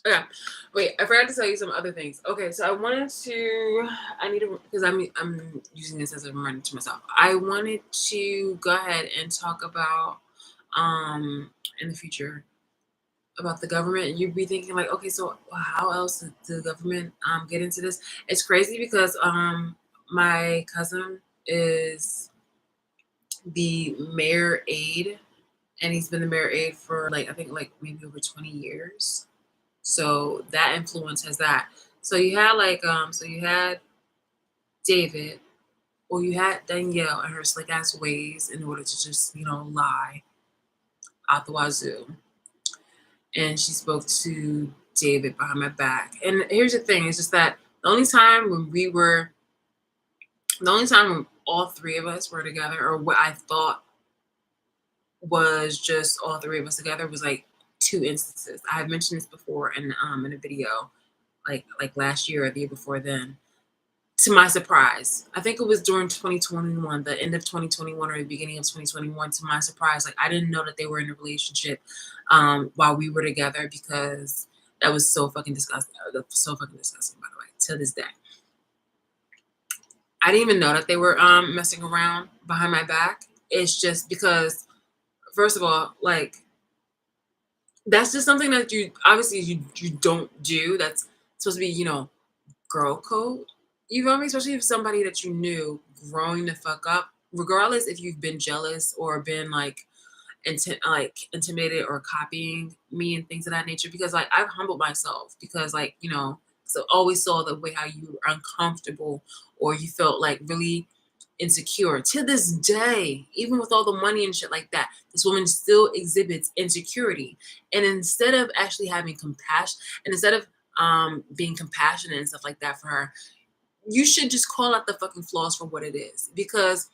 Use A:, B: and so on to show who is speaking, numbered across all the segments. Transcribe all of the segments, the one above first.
A: Okay. Wait, I forgot to tell you some other things. Okay, so I need to, because I'm using this as a reminder to myself. I wanted to go ahead and talk about, in the future, about the government. You'd be thinking like, okay, so how else did the government get into this? It's crazy because my cousin is the mayor aide, and he's been the mayor aide for like I think like maybe over 20 years. So that influence has that. So you had David, or you had Danielle and her slick ass ways in order to just, lie out the wazoo. And she spoke to David behind my back. And here's the thing, it's just that the only time when all three of us were together, or what I thought was just all three of us together, was like two instances. I have mentioned this before in a video, like last year or the year before then. To my surprise, I think it was during 2021, the end of 2021 or the beginning of 2021. To my surprise, like I didn't know that they were in a relationship while we were together, because that was so fucking disgusting. So fucking disgusting, by the way, to this day. I didn't even know that they were messing around behind my back. It's just because, first of all, like that's just something that you obviously you don't do. That's supposed to be, girl code. You know what I mean? Especially if somebody that you knew growing the fuck up, regardless if you've been jealous or been like intimidated or copying me and things of that nature. Because like I've humbled myself, because like, so always saw the way how you were uncomfortable or you felt like really insecure. To this day, even with all the money and shit like that, this woman still exhibits insecurity. And instead of actually having compassion, and instead of being compassionate and stuff like that for her, you should just call out the fucking flaws for what it is. Because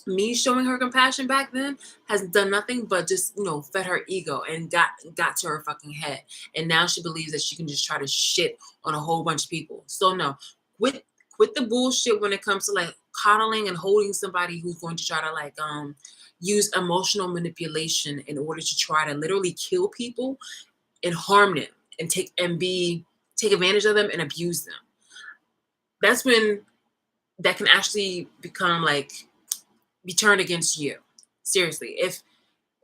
A: me showing her compassion back then has done nothing but just, fed her ego and got to her fucking head. And now she believes that she can just try to shit on a whole bunch of people. So no, quit the bullshit when it comes to like coddling and holding somebody who's going to try to like use emotional manipulation in order to try to literally kill people and harm them and take advantage of them and abuse them. That's when that can actually become like be turned against you. Seriously, if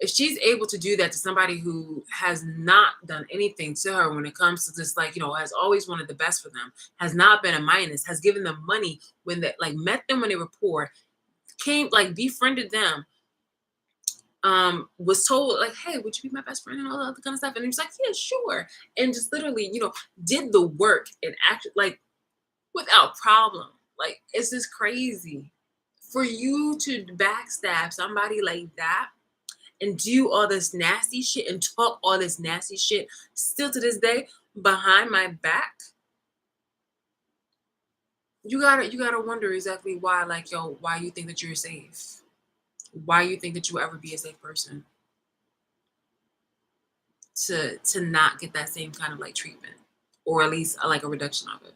A: she's able to do that to somebody who has not done anything to her when it comes to this, like, has always wanted the best for them, has not been a minus, has given them money when they like met them when they were poor, came like befriended them, was told like, hey, would you be my best friend and all that other kind of stuff, and he was like, yeah, sure, and just literally, did the work and acted like without problem. Like, it's just crazy for you to backstab somebody like that and do all this nasty shit and talk all this nasty shit still to this day behind my back. You gotta wonder exactly why, like, yo, why you think that you're safe, why you think that you will ever be a safe person to not get that same kind of like treatment, or at least like a reduction of it.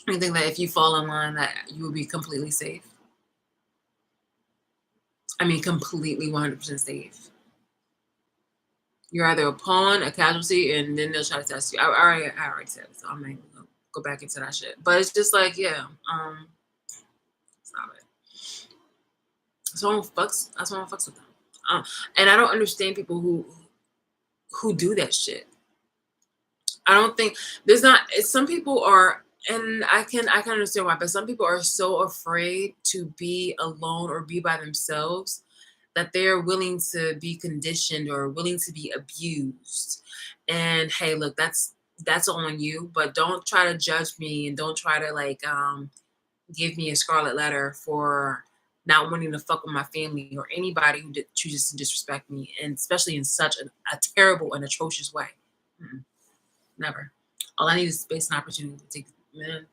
A: You think that if you fall in line that you will be completely safe? I mean, completely 100% safe. You're either a pawn, a casualty, and then they'll try to test you. I already said it, so I'm not even gonna go back into that shit. But it's just like, yeah, stop it. That's why I don't fucks with them. And I don't understand people who do that shit. I don't think there's not. Some people are, and I can understand why, but some people are so afraid to be alone or be by themselves that they're willing to be conditioned or willing to be abused. And hey, look, that's on you, but don't try to judge me and don't try to like give me a scarlet letter for not wanting to fuck with my family or anybody who chooses to disrespect me, and especially in such a terrible and atrocious way. Mm-mm, never. All I need is space and opportunity to take, man.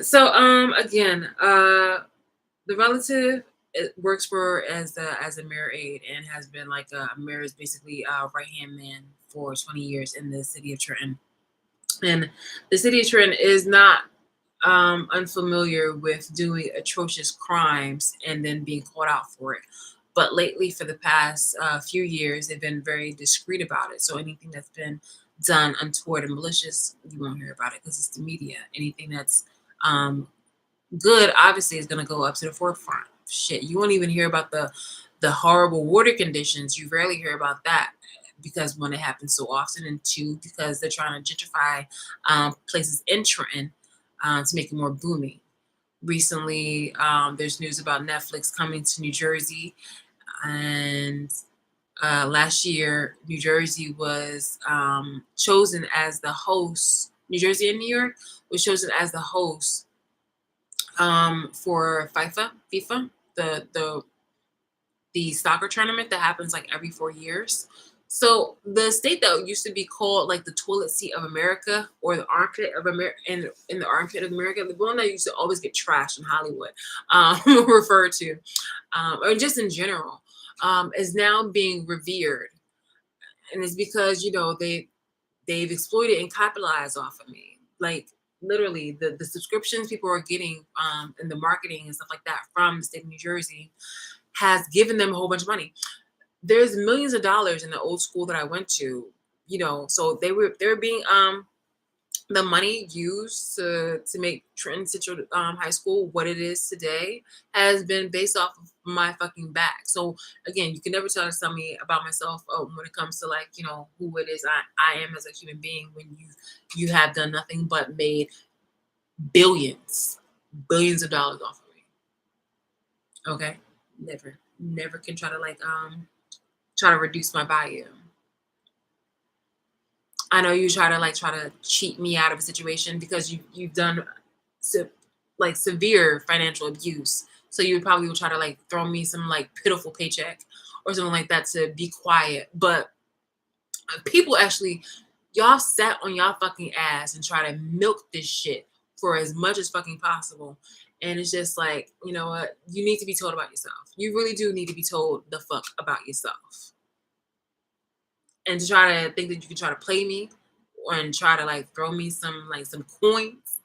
A: So again, the relative, it works for as a mayor aide and has been like a mayor's basically right hand man for 20 years in the city of Trenton. And the city of Trenton is not unfamiliar with doing atrocious crimes and then being caught out for it. But lately, for the past few years, they've been very discreet about it. So anything that's been done untoward and malicious, you won't hear about it because it's the media. Anything that's good, obviously, is going to go up to the forefront. Shit, you won't even hear about the horrible water conditions. You rarely hear about that because one, it happens so often, and two, because they're trying to gentrify places in Trenton to make it more booming. Recently, there's news about Netflix coming to New Jersey, and last year, New Jersey was chosen as the host. New Jersey and New York was chosen as the host for FIFA, the the soccer tournament that happens like every 4 years. So the state that used to be called like the toilet seat of America or the armpit of America, in the armpit of America, the one that used to always get trashed in Hollywood, referred to, or just in general, is now being revered, and it's because they've exploited and capitalized off of me. Like literally, the subscriptions people are getting, and the marketing and stuff like that from the state of New Jersey has given them a whole bunch of money. There's millions of dollars in the old school that I went to, so they were being the money used to make Trenton Central High School what it is today has been based off of my fucking back. So again, you can never tell me about myself when it comes to like who it is I am as a human being when you have done nothing but made billions of dollars off of me. Okay, never can try to like try to reduce my value. I know you try to cheat me out of a situation because you've done se- like severe financial abuse. So you probably will try to like throw me some like pitiful paycheck or something like that to be quiet. But people actually, y'all sat on y'all fucking ass and try to milk this shit for as much as fucking possible. And it's just like, you know what? You need to be told about yourself. You really do need to be told the fuck about yourself. And to try to think that you can try to play me and try to like throw me some coins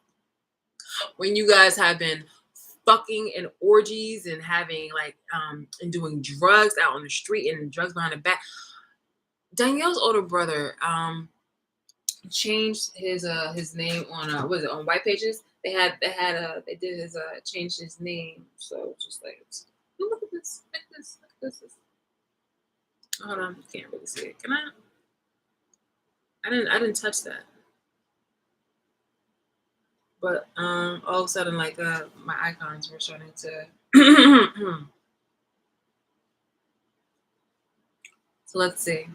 A: when you guys have been fucking in orgies and having like and doing drugs out on the street and drugs behind the back. Danielle's older brother changed his name on was it on White Pages? They did his changed his name. So just like look at this, look at this. Hold on, you can't really see it. Can I? I didn't touch that. But all of a sudden, like my icons were starting to. So let's see.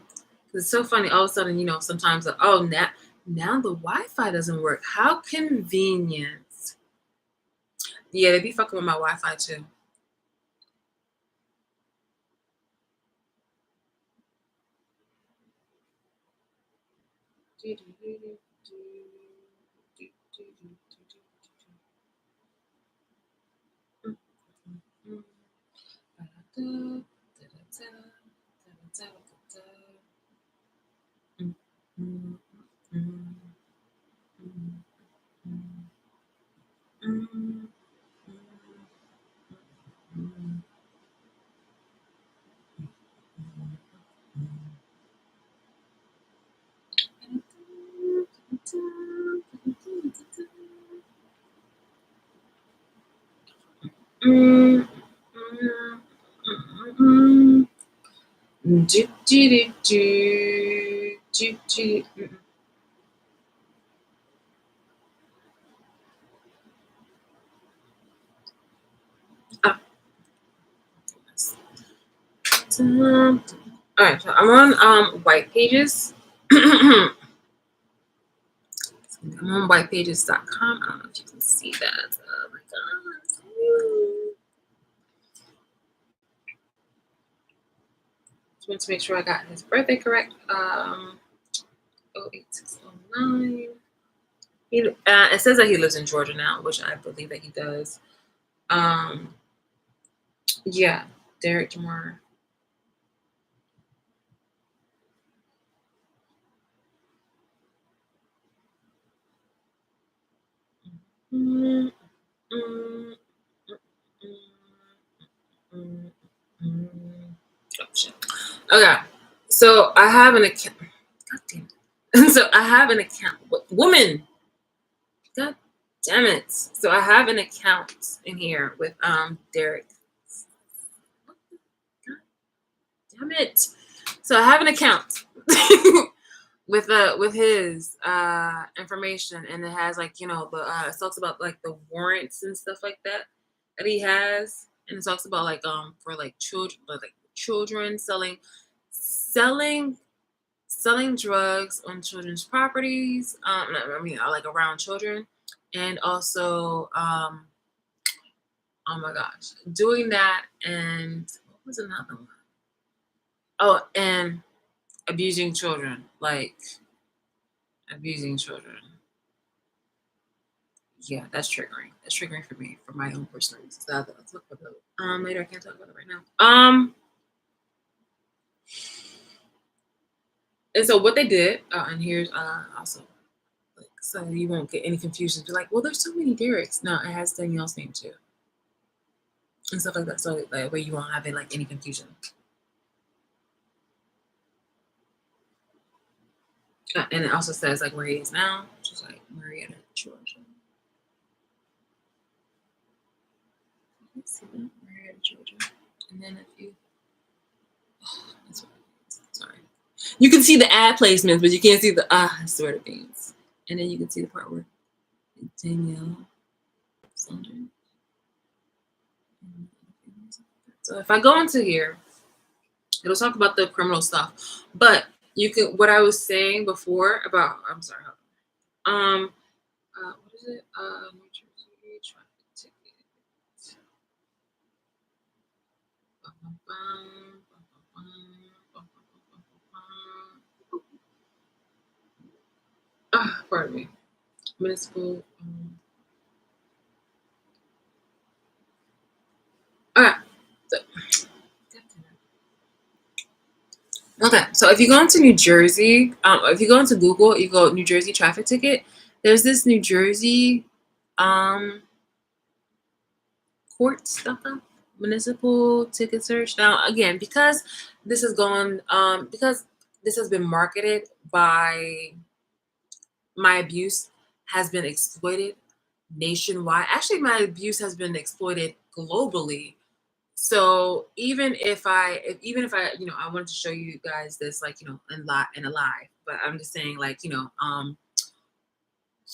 A: It's so funny. All of a sudden, sometimes now the Wi-Fi doesn't work. How convenient. Yeah, they be fucking with my Wi-Fi too. All right, so I'm on White Pages. I'm on whitepages.com. I don't know if you can see that. Oh my god. Just want to make sure I got his birthday correct. 08609. It says that he lives in Georgia now, which I believe that he does. Yeah, Derek Jamar. Mm, mm, mm, mm, mm, mm. Okay. So I have an account. God damn it. So I have an account. Woman. God damn it. So I have an account in here with Derek. God damn it. So I have an account with his information, and it has like, you know, the it talks about like the warrants and stuff like that that he has, and it talks about like for like children selling selling drugs on children's properties. I mean, like around children, and also oh my gosh, doing that, and what was another one? Oh, and abusing children, like abusing children. Yeah, that's triggering. That's triggering for me for my own personal reasons. I'll talk about that later. I can't talk about it right now. And so what they did, and here's also like, so you won't get any confusion. Be like, well, there's so many Derek's. No, it has Danielle's name too, and stuff like that. So that way you won't have like any confusion. And it also says like where he is now, which is like Marietta, Georgia. Let's see that, Marietta, Georgia. And then if you, that's what it is. Sorry, you can see the ad placements, but you can't see the sort of things. And then you can see the part where Danielle Saunders. So if I go into here, it'll talk about the criminal stuff. But you can, what I was saying before about, I'm sorry, what is it? New Jersey traffic ticket. Pardon me. Municipal. Okay. So, okay. So if you go into New Jersey, if you go into Google, you go New Jersey traffic ticket. There's this New Jersey court stuff up, municipal ticket search. Now again, because this has gone, because this has been marketed by my abuse has been exploited nationwide. Actually, my abuse has been exploited globally. So even if I, you know, I wanted to show you guys this, like, you know, in a live, but I'm just saying, like, you know,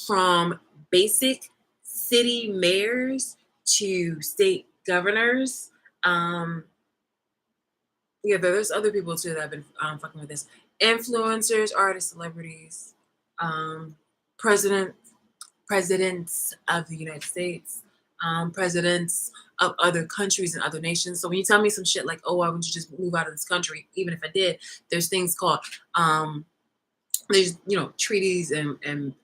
A: from basic city mayors to state governors, yeah, there's other people too that have been fucking with this. Influencers, artists, celebrities, um, president, presidents of the United States, presidents of other countries and other nations. So when you tell me some shit like, "Oh, why wouldn't you just move out of this country?" Even if I did, there's things called there's, you know, treaties and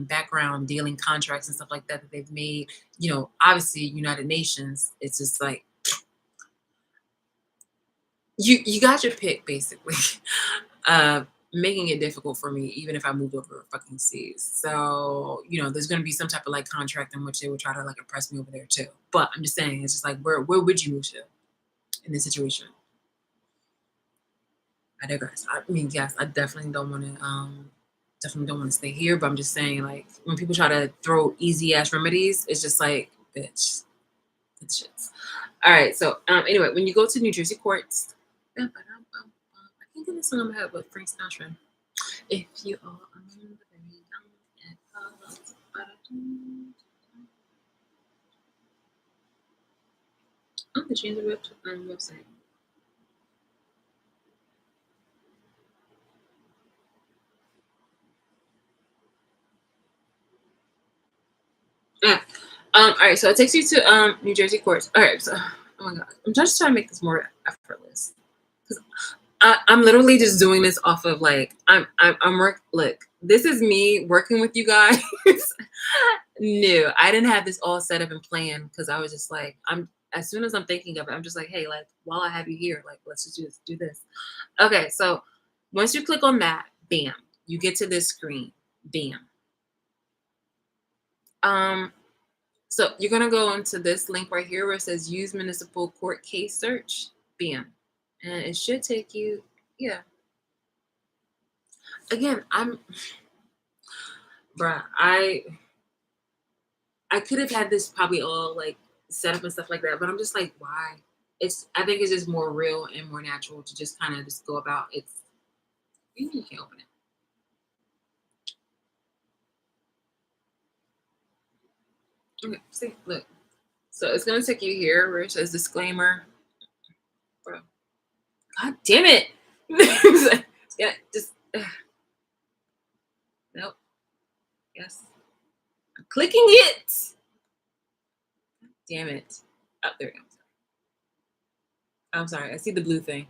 A: background dealing contracts and stuff like that that they've made. You know, obviously United Nations. It's just like you got your pick basically. Making it difficult for me even if I moved over fucking seas. So, you know, there's gonna be some type of like contract in which they would try to like oppress me over there too. But I'm just saying, it's just like where would you move to in this situation? I digress. I mean, yes, I definitely don't want to stay here, but I'm just saying, like, when people try to throw easy ass remedies, it's just like, bitch, it's shit. All right, so anyway, when you go to New Jersey courts, I can't get this song in my head with Frank Sinatra. If you are very young and I'm the change the website. Yeah. All right, so it takes you to New Jersey courts. All right, so oh my god, I'm just trying to make this more effortless because I'm literally just doing this off of like I'm work. Look, this is me working with you guys. No, I didn't have this all set up and planned because I was just like, I'm as soon as I'm thinking of it, I'm just like, hey, like while I have you here, like let's just do this. Okay, so once you click on that, bam, you get to this screen. Bam. So you're gonna go into this link right here where it says use municipal court case search. Bam. And it should take you. Yeah. Again, bruh, I could have had this probably all like set up and stuff like that, but I'm just like, why? I think it's just more real and more natural to just kind of just go about it's you can't open it. Okay, see, look. So it's gonna take you here where it says disclaimer. Bro. God damn it. Yeah, just nope. Yes. I'm clicking it. Damn it. Oh, there we go. I'm sorry. I see the blue thing.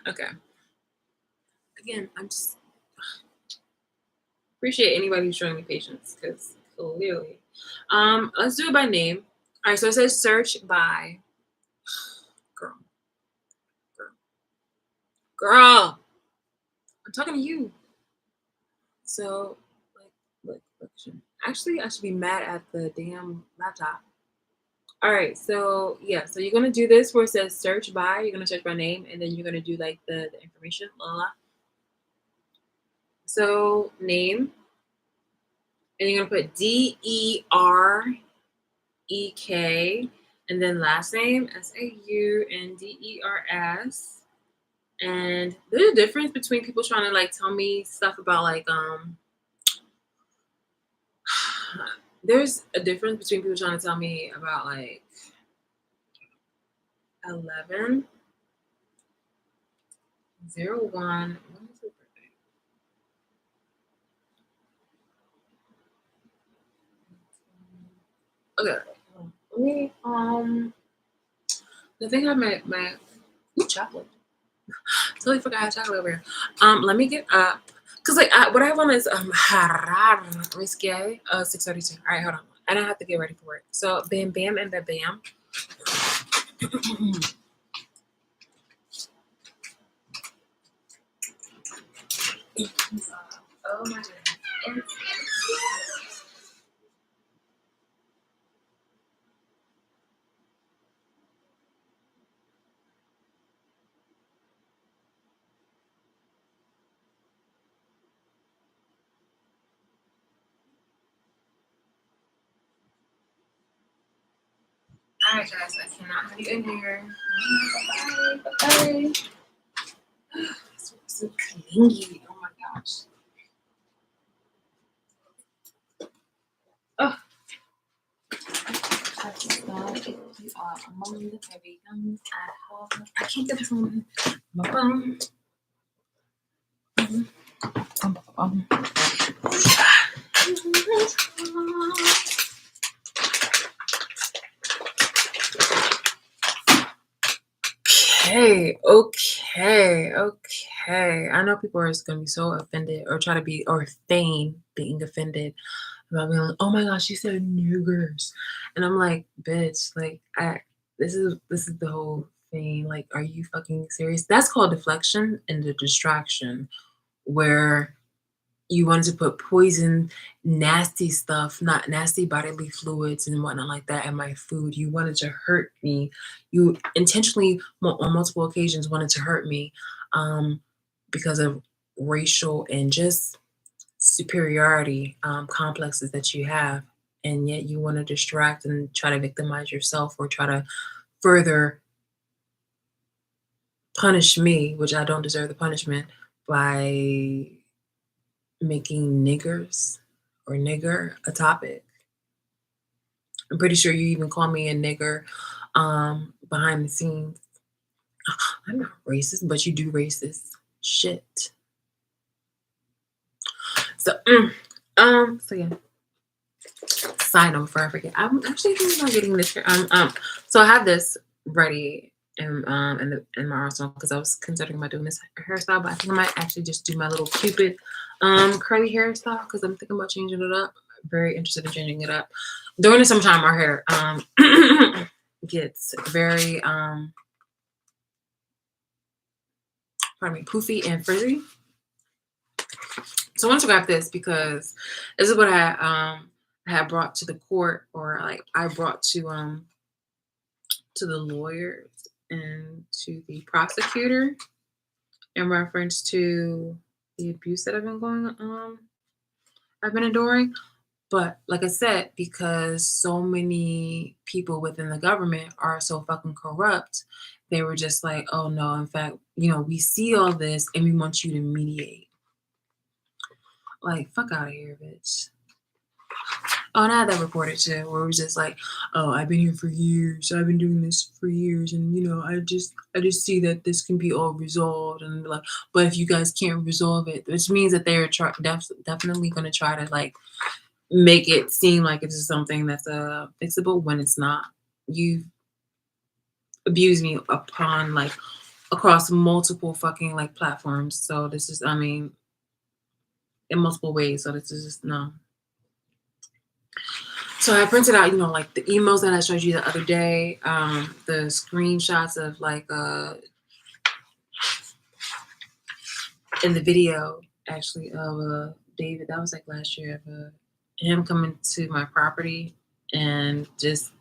A: Okay. Again, I'm just appreciate anybody who's showing me patience because clearly. Let's do it by name. All right, so it says search by girl, girl, girl. I'm talking to you. So, like, look. Actually, I should be mad at the damn laptop. All right, so yeah, so you're gonna do this where it says search by. You're gonna search by name, and then you're gonna do like the information. La la. So name, and you're gonna put DEREK, and then last name SAUNDERS. And there's a difference between people trying to like tell me stuff about like there's a difference between people trying to tell me about like 11/01. When is his birthday? Okay. Let me the thing I have my ooh, chocolate. Totally forgot I had chocolate over here. Let me get up. Cause like what I want is risque 6:32. All right, hold on. I don't have to get ready for work. So bam bam and bam bam. Oh my goodness. All right, guys, I cannot have you in here. Bye. Bye. So clingy. Oh my gosh. Oh, if you are among the heavy guns at home. I can't get this on my phone. Okay. I know people are just gonna be so offended or try to be or feign being offended about being like, oh my gosh, she said niggers. And I'm like, bitch, like this is the whole thing. Like, are you fucking serious? That's called deflection and the distraction where you wanted to put poison, nasty stuff, not nasty bodily fluids and whatnot like that in my food. You wanted to hurt me. You intentionally, on multiple occasions, wanted to hurt me because of racial and just superiority complexes that you have. And yet you want to distract and try to victimize yourself or try to further punish me, which I don't deserve the punishment, by making niggers or nigger a topic. I'm pretty sure you even call me a nigger behind the scenes. I'm not racist, but you do racist shit. So, so yeah. Side note before I forget, I'm actually thinking about getting this. So I have this ready in my arsenal because I was considering about doing this hairstyle, but I think I might actually just do my little Cupid curly hairstyle because I'm thinking about changing it up. I'm very interested in changing it up. During the summertime, our hair gets very pardon me, poofy and frizzy. So I wanted to grab this because this is what I had brought to the court, or like I brought to the lawyers and to the prosecutor in reference to the abuse that I've been enduring. But like I said, because so many people within the government are so fucking corrupt, they were just like, oh no, in fact, we see all this and we want you to mediate. Like, fuck out of here, bitch. Oh, and I had that reported too, where it was just like, oh, I've been here for years. I've been doing this for years, and I just see that this can be all resolved, and like, but if you guys can't resolve it, which means that they're definitely going to try to like make it seem like it's something that's fixable when it's not. You've abused me upon like across multiple fucking like platforms, so this is, I mean, in multiple ways. So this is just no. So I printed out, like the emails that I showed you the other day, the screenshots of like in the video actually of David. That was like last year of him coming to my property and just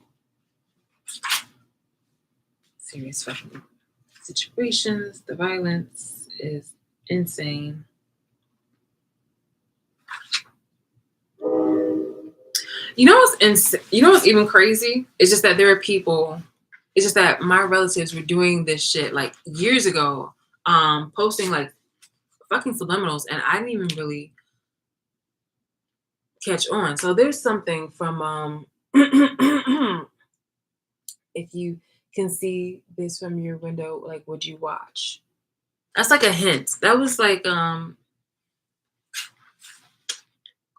A: serious fucking situations. The violence is insane. You know what's even crazy? It's just that there are people. It's just that my relatives were doing this shit like years ago, posting like fucking subliminals, and I didn't even really catch on. So there's something from if you can see this from your window, like would you watch? That's like a hint. That was like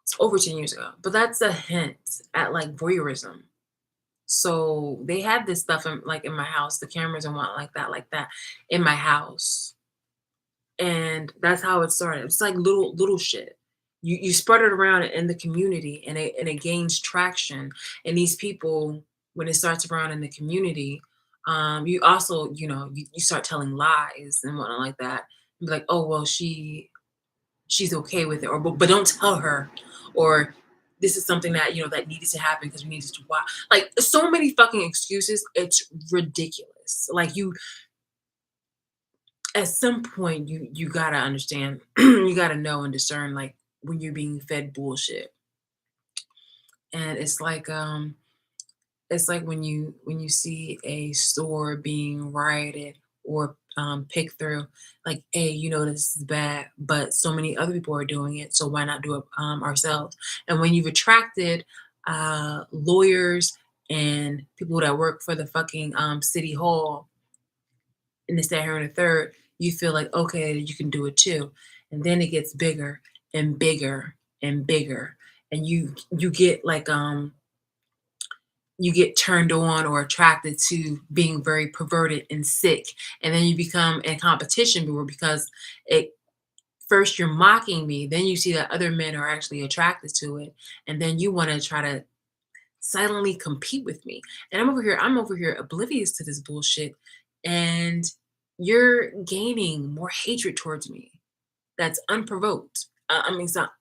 A: it's over 10 years ago, but that's a hint at like voyeurism. So they had this stuff in my house, the cameras and what like that in my house. And that's how it started. It's like little shit. You spread it around in the community, and it gains traction. And these people, when it starts around in the community, you also, you start telling lies and whatnot like that. And be like, oh well, she's okay with it, or but don't tell her, or this is something that that needed to happen because we needed to watch. Like so many fucking excuses. It's ridiculous. Like you, at some point, you gotta understand, you gotta know and discern like when you're being fed bullshit. And it's like when you see a store being rioted or picked through, like, hey, this is bad, but so many other people are doing it, so why not do it ourselves? And when you've attracted lawyers and people that work for the fucking city hall and this, that, here, and the third, you feel like, okay, you can do it too. And then it gets bigger and bigger and bigger. And you get like you get turned on or attracted to being very perverted and sick. And then you become in competition because it first you're mocking me, then you see that other men are actually attracted to it, and then you want to try to silently compete with me. And I'm over here oblivious to this bullshit. And you're gaining more hatred towards me that's unprovoked. I mean, it's not,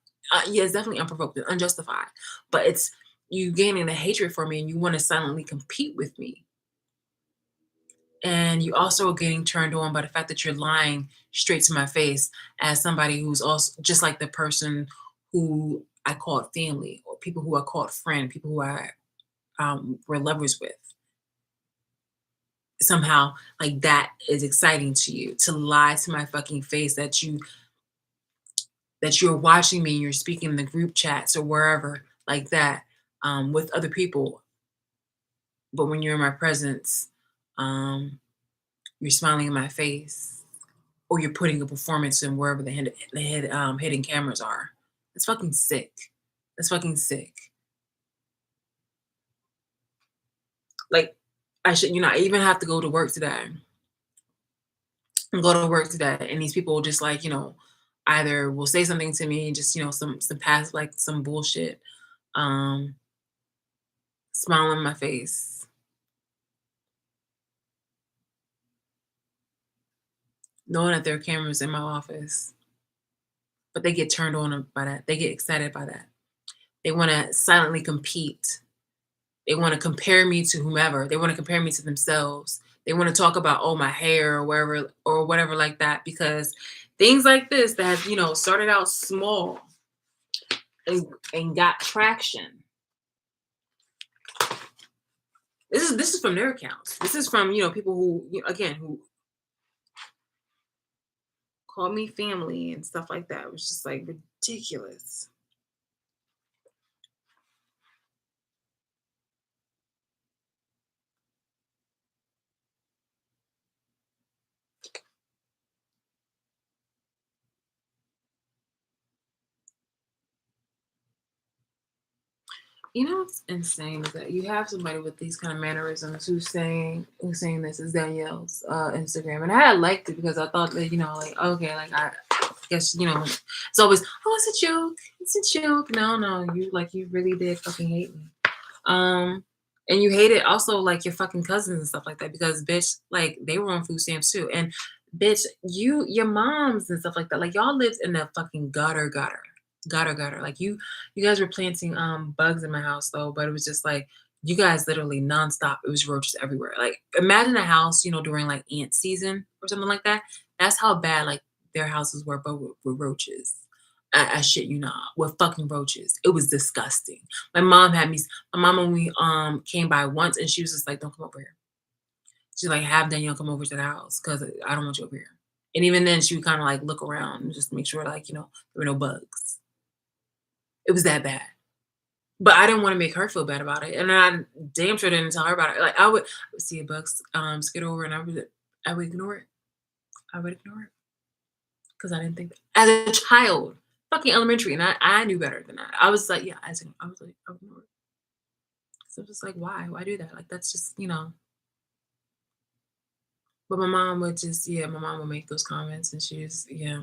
A: yeah, it's definitely unprovoked and unjustified, but it's you gaining the hatred for me and you want to silently compete with me. And you also are getting turned on by the fact that you're lying straight to my face as somebody who's also just like the person who I called family, or people who I called friend, people who I were lovers with. Somehow, like that is exciting to you to lie to my fucking face that you're watching me and you're speaking in the group chats or wherever like that with other people. But when you're in my presence, um, you're smiling in my face, or you're putting a performance in wherever the hidden cameras are. It's fucking sick. It's fucking sick. Like I even have to go to work today. And go to work today, and these people just like either will say something to me, just some past like some bullshit, um, smile on my face, knowing that there are cameras in my office, but they get turned on by that. They get excited by that. They want to silently compete. They want to compare me to whomever. They want to compare me to themselves They want to talk about, oh, my hair or wherever or whatever like that, because things like this that, started out small and, got traction. This is from their accounts. This is from, people who, again, who call me family and stuff like that. It was just like ridiculous. What's insane is that you have somebody with these kind of mannerisms who's saying this is Danielle's Instagram, and I had liked it because I thought that like, okay, like I guess it's always, oh, it's a joke, it's a joke. No, you really did fucking hate me. Um, and you hated also like your fucking cousins and stuff like that because bitch, like they were on food stamps too, and bitch, your moms and stuff like that, like y'all lived in the fucking gutter. Like you guys were planting bugs in my house though, but it was just like you guys literally nonstop. It was roaches everywhere. Like imagine a house, during like ant season or something like that. That's how bad like their houses were, but with roaches. I shit you not, with fucking roaches. It was disgusting. My mom only came by once and she was just like, don't come over here. She's like, have Danielle come over to the house because I don't want you over here. And even then she would kind of like look around and just make sure like, there were no bugs. It was that bad. But I didn't want to make her feel bad about it. And I damn sure didn't tell her about it. Like I would see a bug skid over and I would ignore it. I would ignore it. Because I didn't think that. As a child, fucking elementary, and I knew better than that. I was like, yeah, I was like, I would ignore it. So I was just like, why? Why do that? Like that's just. But my mom would just, yeah, my mom would make those comments and she was, yeah.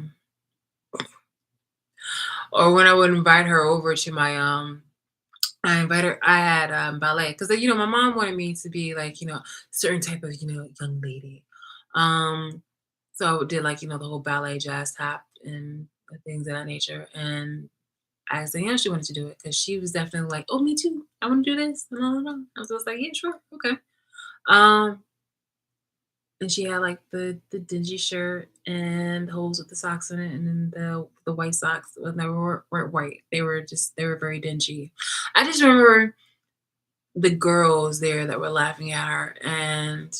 A: Or when I would invite her over to my I had ballet because my mom wanted me to be like certain type of young lady, um so I did like the whole ballet jazz tap and the things of that nature, and I asked Danielle if she wanted to do it because she was definitely like, oh, me too, I want to do this. No, I was like, yeah, sure, okay. um and she had like the dingy shirt and holes with the socks in it, and then the white socks, well, they weren't white, they were very dingy. I just remember the girls there that were laughing at her and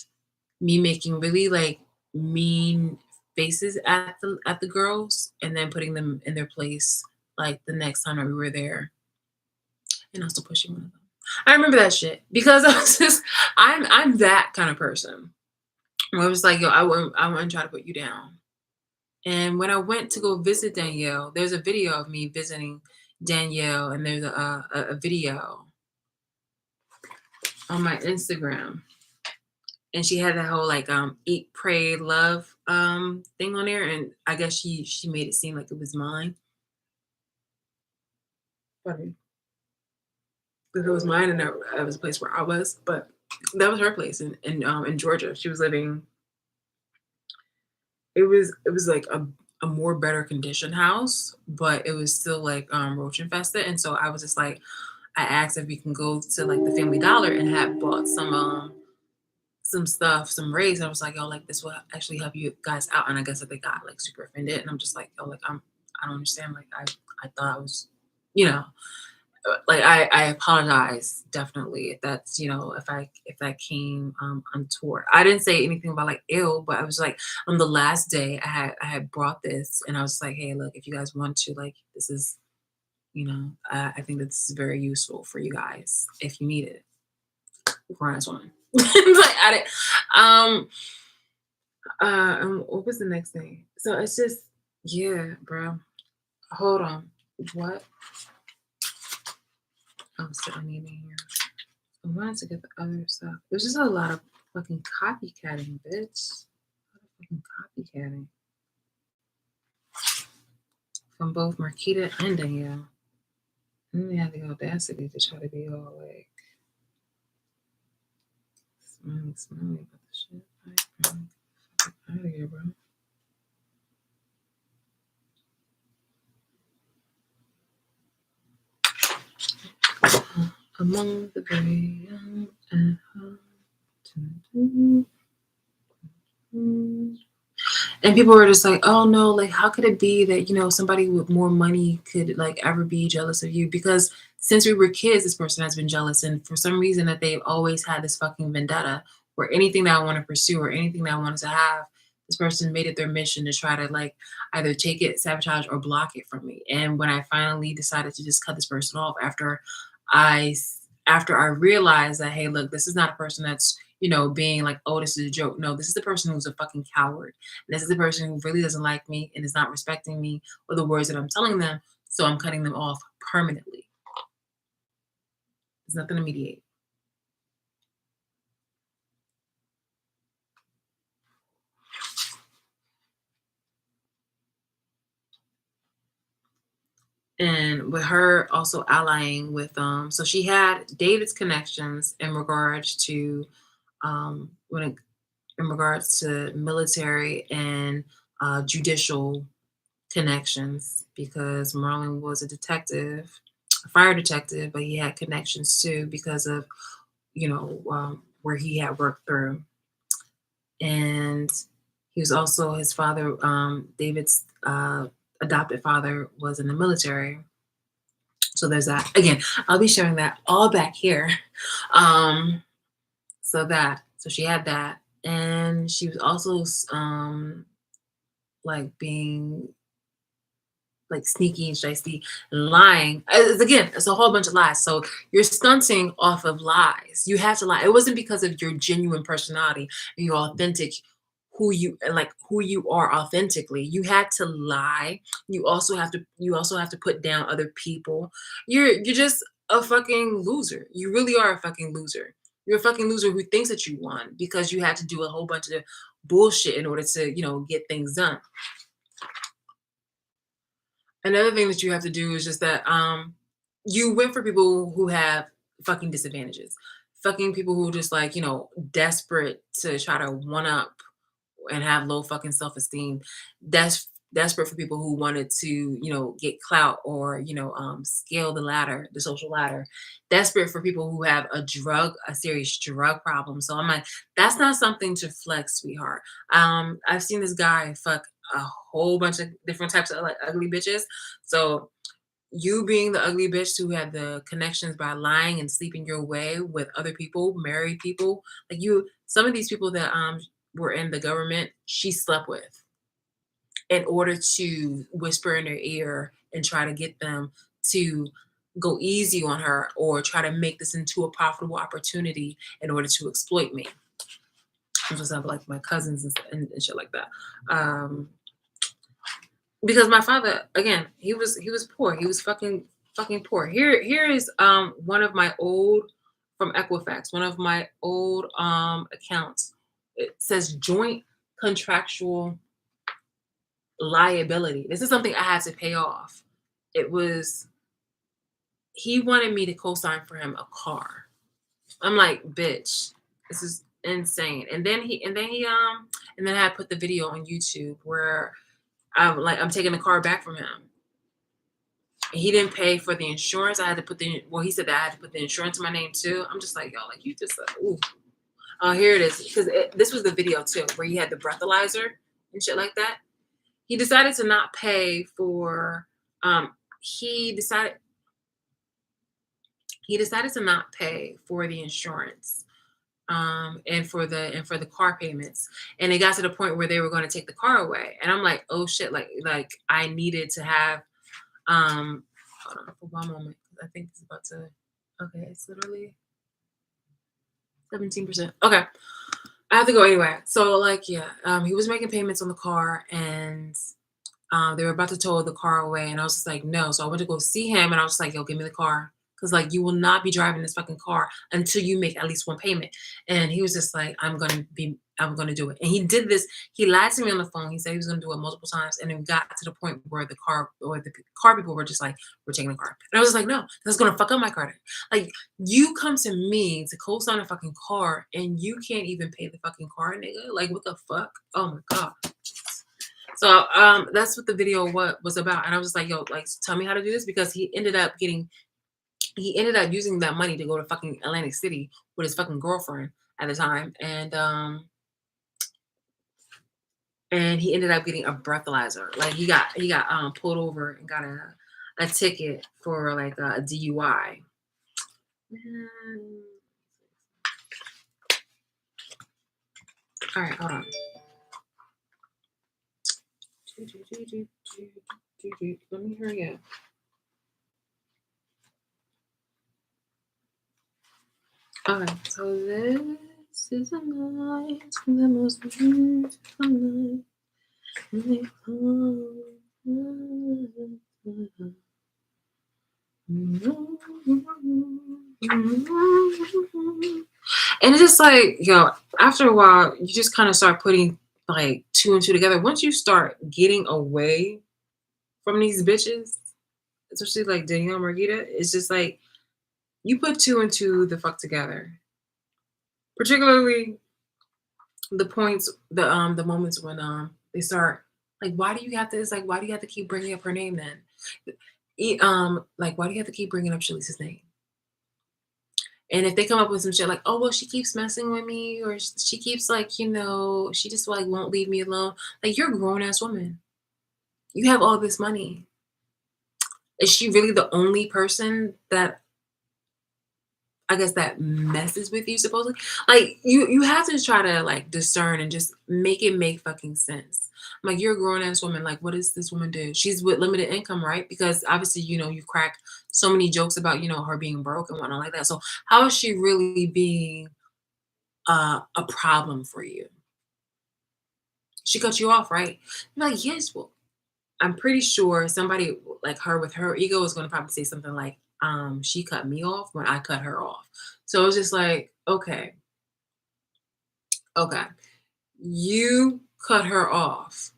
A: me making really like mean faces at the girls and then putting them in their place like the next time that we were there and also pushing one of them. I remember that shit because I was just I'm that kind of person. I was like, yo, I wouldn't try to put you down. And when I went to go visit Danielle, there's a video of me visiting Danielle, and there's a video on my Instagram, and she had that whole like eat, pray, love thing on there, and I guess she made it seem like it was mine. Funny. If it was mine and that was a place where I was, but that was her place in Georgia. She was living. It was like a more better conditioned house, but it was still like roach infested, and so I was just like, I asked if we can go to like the Family Dollar and had bought some stuff, some rays. And I was like, yo, like this will actually help you guys out. And I guess that they got like super offended. And I'm just like, yo, like I don't understand. Like I thought I was, you know, like I apologize definitely if that's if that came untoward. I didn't say anything about like ill, but I was like on the last day I had brought this and I was like, hey, look, if you guys want to, like, this is I think that this is very useful for you guys if you need it. Grown ass woman. Like I didn't, what was the next thing? So it's just, yeah, bro. Hold on. What? I'm still needing here. I wanted to get the other stuff. There's just a lot of fucking copycatting, bitch. A lot of fucking copycatting. From both Marquita and Danielle. And then they have the audacity to try to be all like smelly about the shit. Like, out of here, bro. Among the very young and hard to do. Mm. And people were just like, "Oh no, like how could it be that, somebody with more money could like ever be jealous of you?" Because since we were kids, this person has been jealous, and for some reason that they've always had this fucking vendetta where anything that I want to pursue or anything that I wanted to have, this person made it their mission to try to like either take it, sabotage, or block it from me. And when I finally decided to just cut this person off after I realized that, hey, look, this is not a person that's being like, oh, this is a joke. No, this is the person who's a fucking coward. This is the person who really doesn't like me and is not respecting me or the words that I'm telling them. So I'm cutting them off permanently. There's nothing to mediate. And with her also allying with so she had David's connections in regards to when it, in regards to military and judicial connections, because Marlon was a detective, a fire detective, but he had connections too because of where he had worked through. And he was also his father, David's adopted father was in the military. So there's that. Again, I'll be sharing that all back here. Um, so she had that. And she was also like being like sneaky and shysty and lying. Again, it's a whole bunch of lies. So you're stunting off of lies. You have to lie. It wasn't because of your genuine personality and your authentic who you are authentically. You had to lie. You also have to put down other people. You're just a fucking loser. You really are a fucking loser. You're a fucking loser who thinks that you won because you had to do a whole bunch of bullshit in order to, get things done. Another thing that you have to do is just that you went for people who have fucking disadvantages. Fucking people who just like, desperate to try to one up and have low fucking self-esteem. That's desperate for people who wanted to, get clout or, scale the ladder, the social ladder. Desperate for people who have a serious drug problem. So I'm like, that's not something to flex, sweetheart. I've seen this guy fuck a whole bunch of different types of like ugly bitches. So you being the ugly bitch who had the connections by lying and sleeping your way with other people, married people, like some of these people that were in the government, she slept with in order to whisper in their ear and try to get them to go easy on her or try to make this into a profitable opportunity in order to exploit me. I just have like my cousins and shit like that. Because my father, again, he was poor. He was fucking poor. Here is one of my old from Equifax, one of my old accounts. It says joint contractual liability. This is something I had to pay off. It was He wanted me to co-sign for him a car. I'm like, bitch, this is insane. And then I put the video on YouTube where I'm taking the car back from him. He didn't pay for the insurance. I had to put he said that I had to put the insurance in my name too. I'm just like, yo, like you just ooh. Oh, here it is. Because this was the video too, where he had the breathalyzer and shit like that. He decided to not pay for he decided to not pay for the insurance and for the car payments. And it got to the point where they were going to take the car away. And I'm like, oh shit, like I needed to have hold on for one moment. I think it's about to okay, it's literally 17%. Okay. I have to go anyway. So like yeah, he was making payments on the car and they were about to tow the car away, and I was just like, no. So I went to go see him, and I was just like, yo, give me the car. Because, like, you will not be driving this fucking car until you make at least one payment. And he was just like, I'm going to do it. And he did this. He lied to me on the phone. He said he was going to do it multiple times. And it got to the point where the car people were just like, we're taking the car. And I was like, no, that's going to fuck up my credit. Like, you come to me to co-sign a fucking car, and you can't even pay the fucking car, nigga. Like, what the fuck? Oh, my God. So that's what the video was about. And I was just like, yo, like tell me how to do this, because he ended up using that money to go to fucking Atlantic City with his fucking girlfriend at the time. And and he ended up getting a breathalyzer. Like he got pulled over and got a ticket for like a DUI. Man. All right, hold on. Let me hurry up. Okay, so this is a night, the most beautiful night. And it's just like, yo, after a while, you just kind of start putting like two and two together. Once you start getting away from these bitches, especially like Danielle Margita, it's just like you put two and two the fuck together. Particularly the moments when they start like, why do you have to? It's like, why do you have to keep bringing up her name then? Like, why do you have to keep bringing up Shalice's name? And if they come up with some shit like, oh well, she keeps messing with me, or she keeps like, she just like won't leave me alone. Like, you're a grown ass woman. You have all this money. Is she really the only person that, I guess, that messes with you supposedly? Like, you have to try to like discern and just make it make fucking sense. Like, you're a grown ass woman. Like, what does this woman do? She's with limited income, right? Because obviously, you crack so many jokes about, her being broke and whatnot like that. So how is she really being a problem for you? She cut you off, right? You're like, yes, well, I'm pretty sure somebody like her with her ego is going to probably say something like, she cut me off when I cut her off. So it's just like, okay, okay, you cut her off.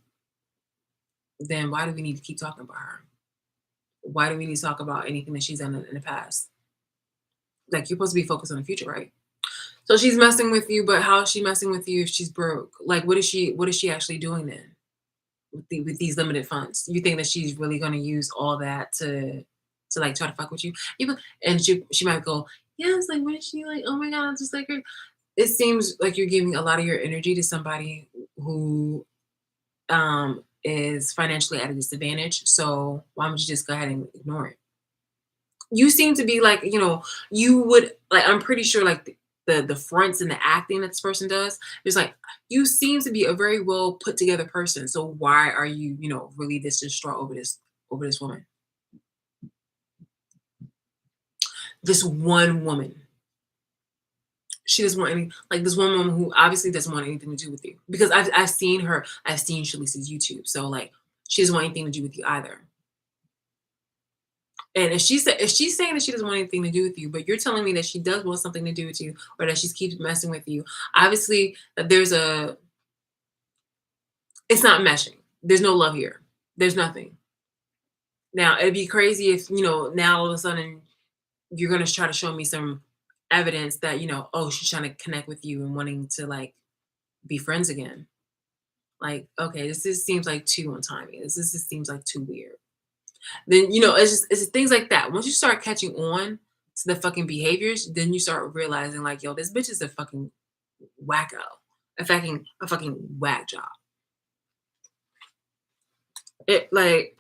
A: Then why do we need to keep talking about her? Why do we need to talk about anything that she's done in the past? Like, you're supposed to be focused on the future, right? So she's messing with you, but how is she messing with you if she's broke? Like, what is she actually doing then with these limited funds? You think that she's really going to use all that to like try to fuck with you? And she might go, yes, like, what is she like? Oh my god, just like her. It seems like you're giving a lot of your energy to somebody who is financially at a disadvantage. So why don't you just go ahead and ignore it? You seem to be like, you would like, I'm pretty sure like the fronts and the acting that this person does, it's like, you seem to be a very well put together person. So why are you, really this distraught over this woman? This one woman. She doesn't want any, like, this one woman who obviously doesn't want anything to do with you. Because I've seen Shalice's YouTube. So like, she doesn't want anything to do with you either. And if she's saying that she doesn't want anything to do with you, but you're telling me that she does want something to do with you, or that she keeps messing with you, obviously that it's not meshing. There's no love here. There's nothing. Now it'd be crazy if now all of a sudden you're gonna try to show me some evidence that oh, she's trying to connect with you and wanting to like be friends again. Like, okay, this just seems like too untimely. This just seems like too weird. Then it's just things like that. Once you start catching on to the fucking behaviors, then you start realizing like, yo, this bitch is a fucking wacko, a fucking whack job. It like,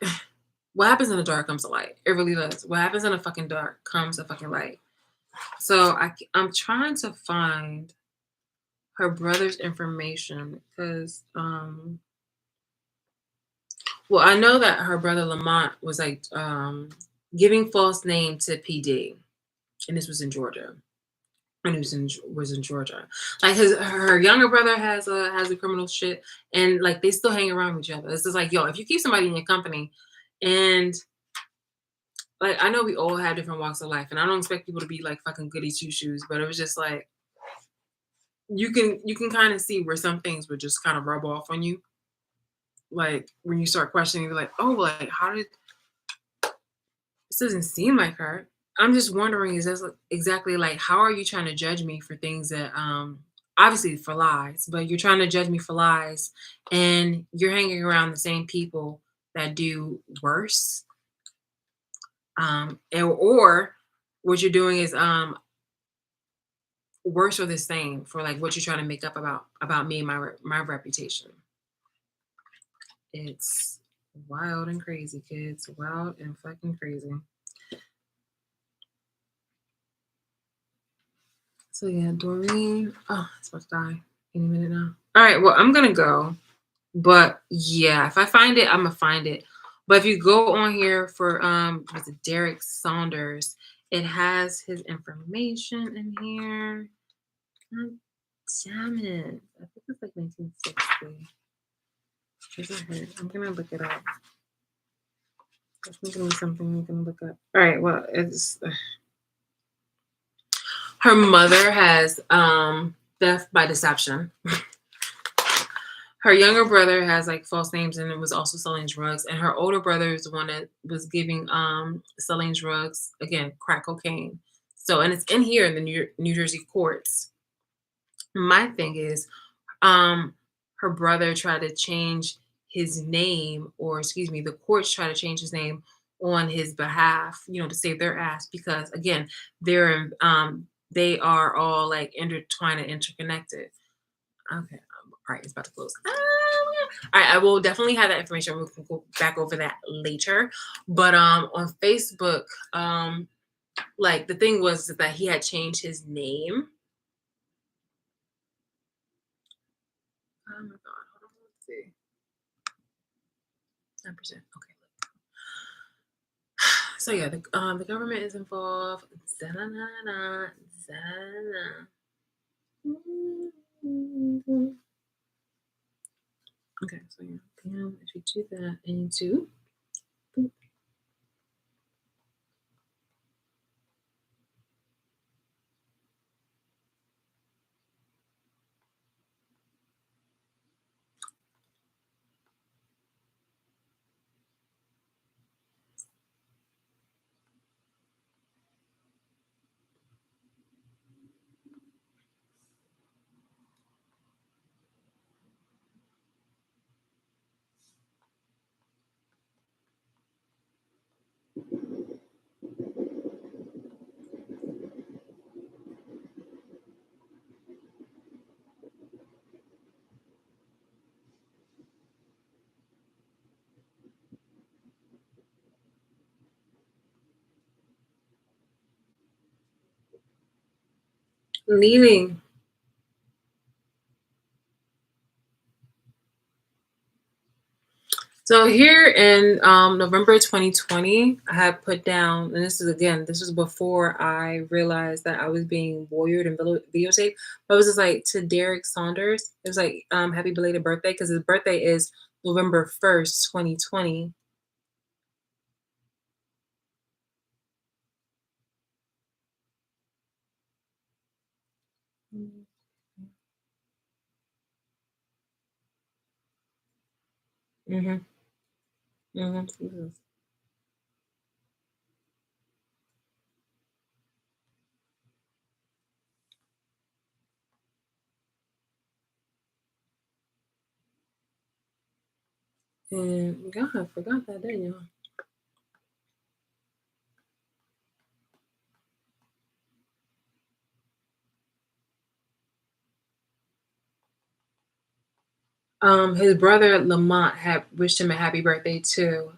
A: what happens in the dark comes to light. It really does. What happens in the fucking dark comes to fucking light. So I'm trying to find her brother's information because well, I know that her brother Lamont was like giving false name to PD, and this was in Georgia. And he was in Georgia. Like, her younger brother has a criminal shit, and like they still hang around with each other. It's just like, yo, if you keep somebody in your company, and like, I know we all have different walks of life, and I don't expect people to be like fucking goody two shoes, but it was just like, you can kind of see where some things would just kind of rub off on you. Like, when you start questioning, you're like, oh, like, how did this doesn't seem like her. I'm just wondering, is this exactly like, how are you trying to judge me for things that obviously for lies, but you're trying to judge me for lies, and you're hanging around the same people that do worse, or what you're doing is worse or the same for like what you're trying to make up about me and my reputation. It's wild and crazy, kids. Wild and fucking crazy. So yeah, Doreen. Oh, it's about to die any minute now. All right, well, I'm gonna go. But yeah, if I find it, I'm gonna find it. But if you go on here for was it Derek Saunders, it has his information in here. God damn it. I think it's like 1960. I'm gonna look it up. It's gonna be something I'm gonna look up. All right, well, it's her mother has death by deception. Her younger brother has like false names and it was also selling drugs. And her older brother is the one that was giving selling drugs, again, crack cocaine. So and it's in here in the New Jersey courts. My thing is, her brother tried to change his name, or excuse me, the courts try to change his name on his behalf, to save their ass because again, they are all like intertwined and interconnected. Okay. All right, it's about to close. All right, I will definitely have that information. We can go back over that later. But on Facebook, like the thing was that he had changed his name. Oh my god, hold on, let's see. 10%. Okay. So yeah, the government is involved. Da-na-na-na, da-na. Okay, so yeah, if you do that into leaving. So here in November 2020, I had put down, and this was before I realized that I was being voyeured and videotaped. But it was just like to Derek Saunders. It was like happy belated birthday because his birthday is November 1st, 2020. Mm-hmm. Mm-hmm. And God, I forgot that, didn't you? His brother Lamont had wished him a happy birthday too.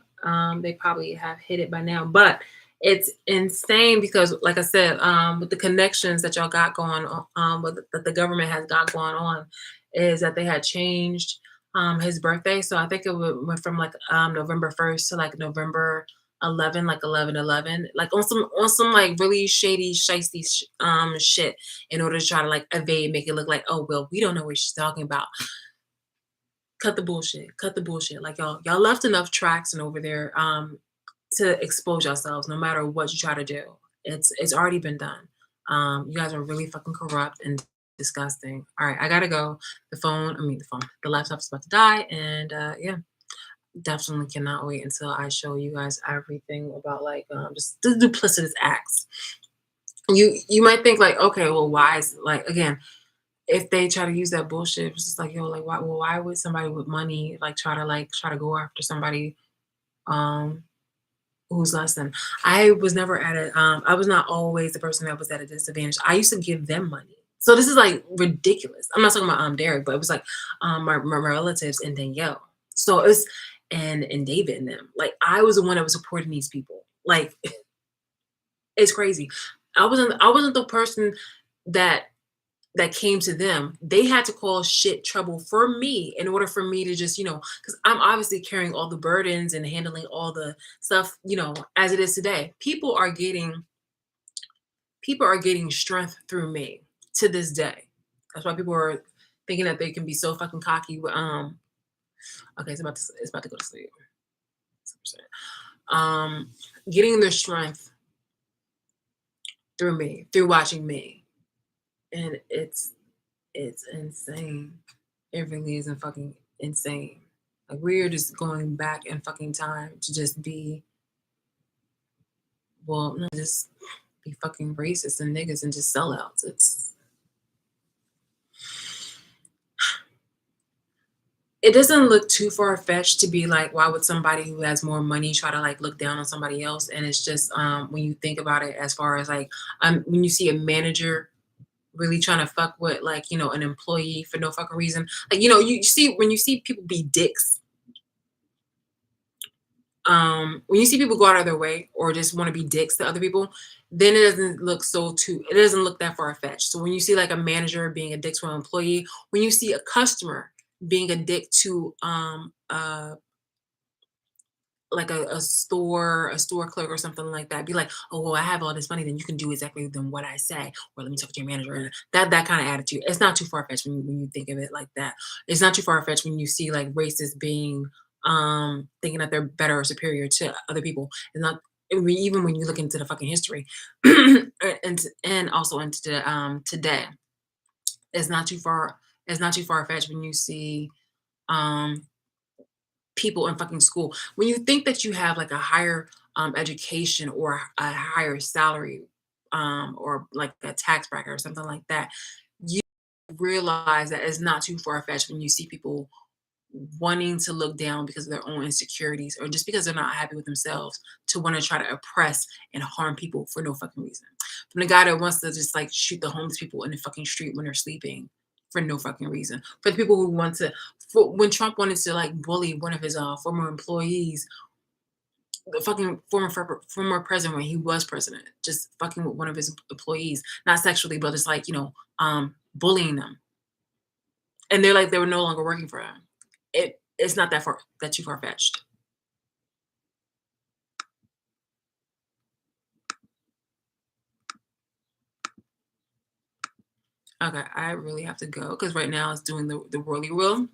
A: They probably have hit it by now, but it's insane because, like I said, with the connections that y'all got going on, that the government has got going on, is that they had changed his birthday. So I think it went from like November 1st to like November 11, like 11/11, like on some like really shady, shisty shit in order to try to like evade, make it look like, oh well, we don't know what she's talking about. Cut the bullshit. Cut the bullshit. Like y'all left enough tracks and over there to expose yourselves no matter what you try to do. It's already been done. You guys are really fucking corrupt and disgusting. All right, I gotta go. The laptop's about to die, and yeah, definitely cannot wait until I show you guys everything about like just the duplicitous acts. You might think like, okay, well, why is like again, if they try to use that bullshit, it's just like, yo, like why would somebody with money try to go after somebody um who's less than? I was never at a I was not always the person that was at a disadvantage. I used to give them money. So this is like ridiculous. I'm not talking about Derek, but it was like my relatives and Danielle. So it's and David and them. Like I was the one that was supporting these people. Like it's crazy. I wasn't the person that came to them. They had to cause shit trouble for me in order for me to just, because I'm obviously carrying all the burdens and handling all the stuff, as it is today. People are getting strength through me to this day. That's why people are thinking that they can be so fucking cocky. Okay, it's about to go to sleep. Um, Getting their strength through me, through watching me, and it's insane. It really isn't fucking insane. Like we're just going back in fucking time to just be, well, no, just be fucking racist and niggas and just sellouts. It doesn't look too far fetched to be like, why would somebody who has more money try to like look down on somebody else? And it's just when you think about it, as far as like when you see a manager really trying to fuck with like an employee for no fucking reason, like you see when you see people be dicks, when you see people go out of their way or just want to be dicks to other people, then it doesn't look that far fetched. So when you see like a manager being a dick to an employee, when you see a customer being a dick to like a store clerk or something like that, be like, oh well, I have all this money, then you can do exactly then what I say, or let me talk to your manager, and that kind of attitude. It's not too far fetched when you think of it like that. It's not too far fetched when you see like racists being thinking that they're better or superior to other people. It's not. Even when you look into the fucking history, and also into today, it's not too far. It's not too far fetched when you see um people in fucking school. When you think that you have like a higher education or a higher salary, or like a tax bracket or something like that, you realize that it's not too far fetched when you see people wanting to look down because of their own insecurities or just because they're not happy with themselves to want to try to oppress and harm people for no fucking reason. From the guy that wants to just like shoot the homeless people in the fucking street when they're sleeping for no fucking reason. For the people who want to, when Trump wanted to like bully one of his former employees, the fucking former president when he was president, just fucking with one of his employees, not sexually, but just like bullying them, and they're like they were no longer working for him. It's not that too far fetched. Okay, I really have to go because right now it's doing the whirly wheel.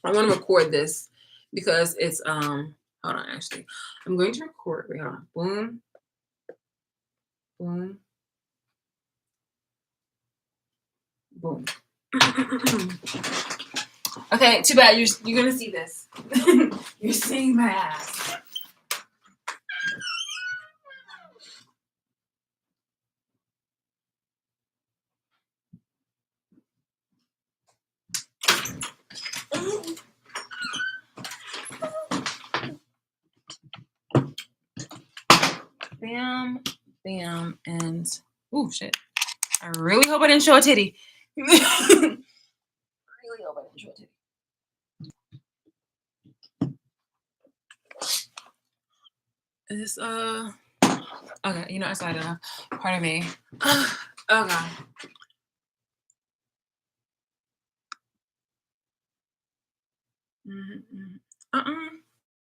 A: I want to record this because it's hold on, actually. I'm going to record. Wait, hold on. Boom, boom, boom. Okay, too bad you're gonna see this. You're seeing my ass. Bam, bam, and oh shit. I really hope I didn't show a titty. Really hope I didn't show a titty. Is this okay, I saw it. Pardon me. Oh god. Mm-hmm.